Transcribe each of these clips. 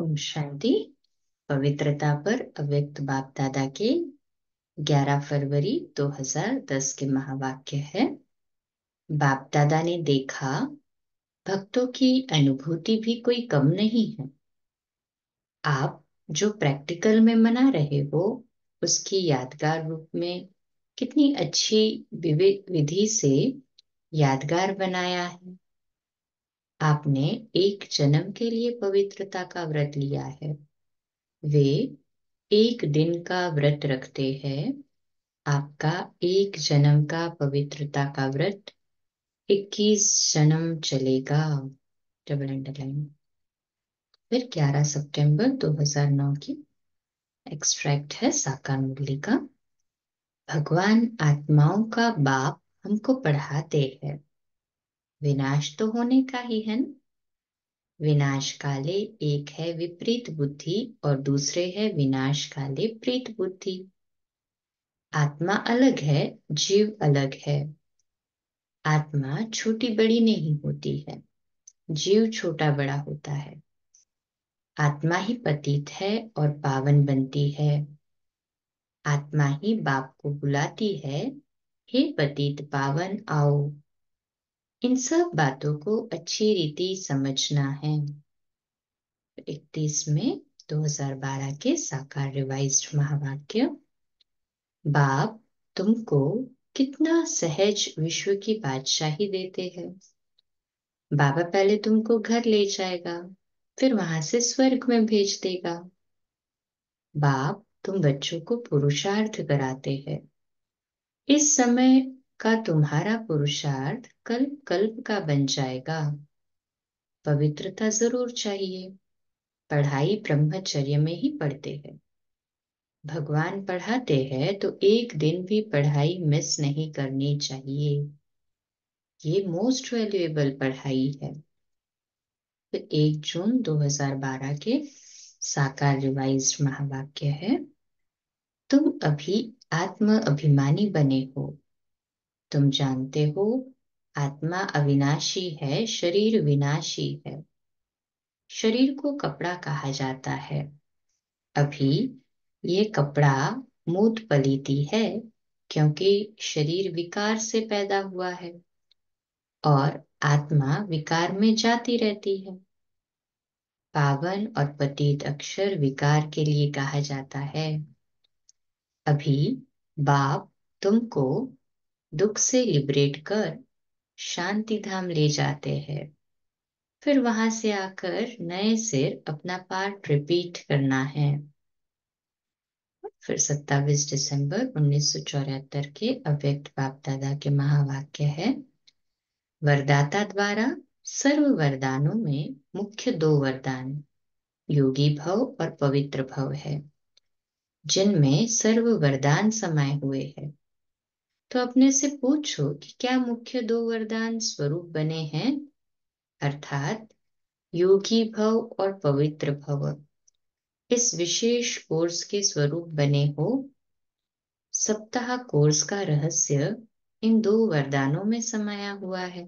ओम शांति। पवित्रता पर अव्यक्त बाप दादा के 11 फरवरी 2010 के महावाक्य है। बाप दादा ने देखा, भक्तों की अनुभूति भी कोई कम नहीं है। आप जो प्रैक्टिकल में मना रहे हो, उसकी यादगार रूप में कितनी अच्छी विधि से यादगार बनाया है। आपने एक जन्म के लिए पवित्रता का व्रत लिया है। वे एक दिन का व्रत रखते हैं। आपका एक जन्म का पवित्रता का व्रत 21 जन्म चलेगा। Double underline. फिर 11 सितंबर 2009 की एक्सट्रैक्ट है साकार मुरली का। भगवान आत्माओं का बाप हमको पढ़ाते हैं, विनाश तो होने का ही है न? विनाश काले एक है विपरीत बुद्धि और दूसरे है विनाश काले प्रीत बुद्धि। आत्मा अलग है, जीव अलग है। आत्मा छोटी बड़ी नहीं होती है, जीव छोटा बड़ा होता है। आत्मा ही पतित है और पावन बनती है। आत्मा ही बाप को बुलाती है, हे पतित पावन आओ। इन सब बातों को अच्छी रीति समझना है। 31 में 2012 के साकार रिवाइज्ड महावाक्य। बाप तुमको कितना सहज विश्व की बादशाही देते हैं। बाबा पहले तुमको घर ले जाएगा, फिर वहां से स्वर्ग में भेज देगा। बाप तुम बच्चों को पुरुषार्थ कराते हैं। इस समय का तुम्हारा पुरुषार्थ कल्प कल्प का बन जाएगा। पवित्रता जरूर चाहिए। पढ़ाई ब्रह्मचर्य में ही पढ़ते हैं। भगवान पढ़ाते हैं तो एक दिन भी पढ़ाई मिस नहीं करनी चाहिए। ये मोस्ट वैल्यूएबल पढ़ाई है। फिर 1 जून 2012 के साकार रिवाइज्ड महावाक्य है। तुम अभी आत्म अभिमानी बने हो। तुम जानते हो आत्मा अविनाशी है, शरीर विनाशी है। शरीर को कपड़ा कहा जाता है। अभी ये कपड़ा मूत पलीती है, क्योंकि शरीर विकार से पैदा हुआ है और आत्मा विकार में जाती रहती है। पावन और पतित अक्षर विकार के लिए कहा जाता है। अभी बाप तुमको दुख से लिबरेट कर शांति धाम ले जाते हैं। फिर वहां से आकर नए सिर अपना पार्ट रिपीट करना है। फिर 27 दिसंबर 1974 के अव्यक्त बाप दादा के महावाक्य है। वरदाता द्वारा सर्व वरदानों में मुख्य 2 वरदान योगी भव और पवित्र भव है, जिनमें सर्व वरदान समाये हुए हैं। तो अपने से पूछो कि क्या मुख्य 2 वरदान स्वरूप बने हैं, अर्थात योगी भव और पवित्र भव इस विशेष कोर्स के स्वरूप बने हो। सप्ताह कोर्स का रहस्य इन 2 वरदानों में समाया हुआ है।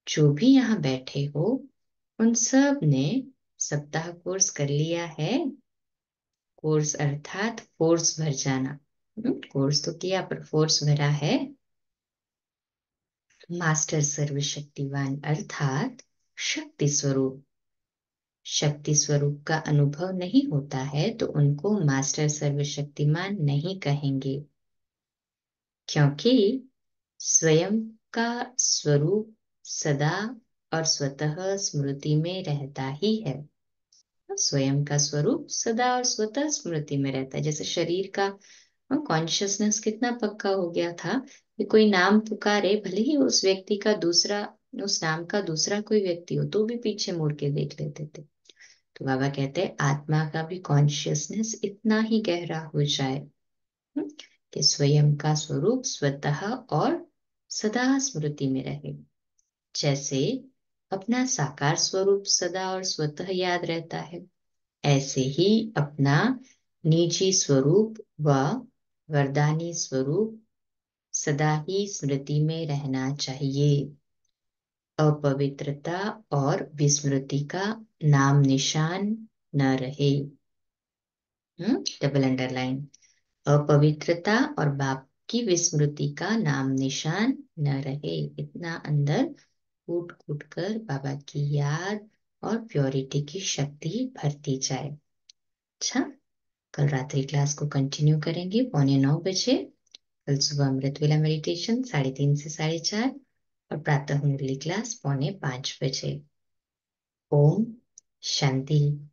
जो भी यहाँ बैठे हो, उन सब ने सप्ताह कोर्स कर लिया है। कोर्स अर्थात फोर्स भर जाना। कोर्स तो किया पर फोर्स भरा है। मास्टर सर्वशक्तिवान अर्थात शक्ति स्वरूप। शक्ति स्वरूप का अनुभव नहीं होता है तो उनको मास्टर सर्वशक्तिमान नहीं कहेंगे, क्योंकि स्वयं का स्वरूप सदा और स्वतः स्मृति में रहता ही है। स्वयं का स्वरूप सदा और स्वतः स्मृति में रहता है। जैसे शरीर का कॉन्शियसनेस कितना पक्का हो गया था कि कोई नाम पुकारे, भले ही उस व्यक्ति का दूसरा, उस नाम का दूसरा कोई व्यक्ति हो, तो भी पीछे मुड़ के देख लेते थे। तो बाबा कहते हैं आत्मा का भी कॉन्शियसनेस इतना ही गहरा हो जाए कि स्वयं का स्वरूप स्वतः और सदा स्मृति में रहे। जैसे अपना साकार स्वरूप सदा और स्वतः याद रहता है, ऐसे ही अपना निजी स्वरूप व वरदानी स्वरूप सदा ही स्मृति में रहना चाहिए। अपवित्रता और विस्मृति का नाम निशान न रहे। Double underline. अपवित्रता और बाप की विस्मृति का नाम निशान न रहे। इतना अंदर कूट कूट कर बाबा की याद और प्योरिटी की शक्ति भरती जाए। अच्छा, कल रात्रि क्लास को कंटिन्यू करेंगे 9:15 बजे। कल सुबह अमृत वेला मेडिटेशन 3:30 से 4:30 और प्रातः मुरली क्लास 4:45 बजे। ओम शांति।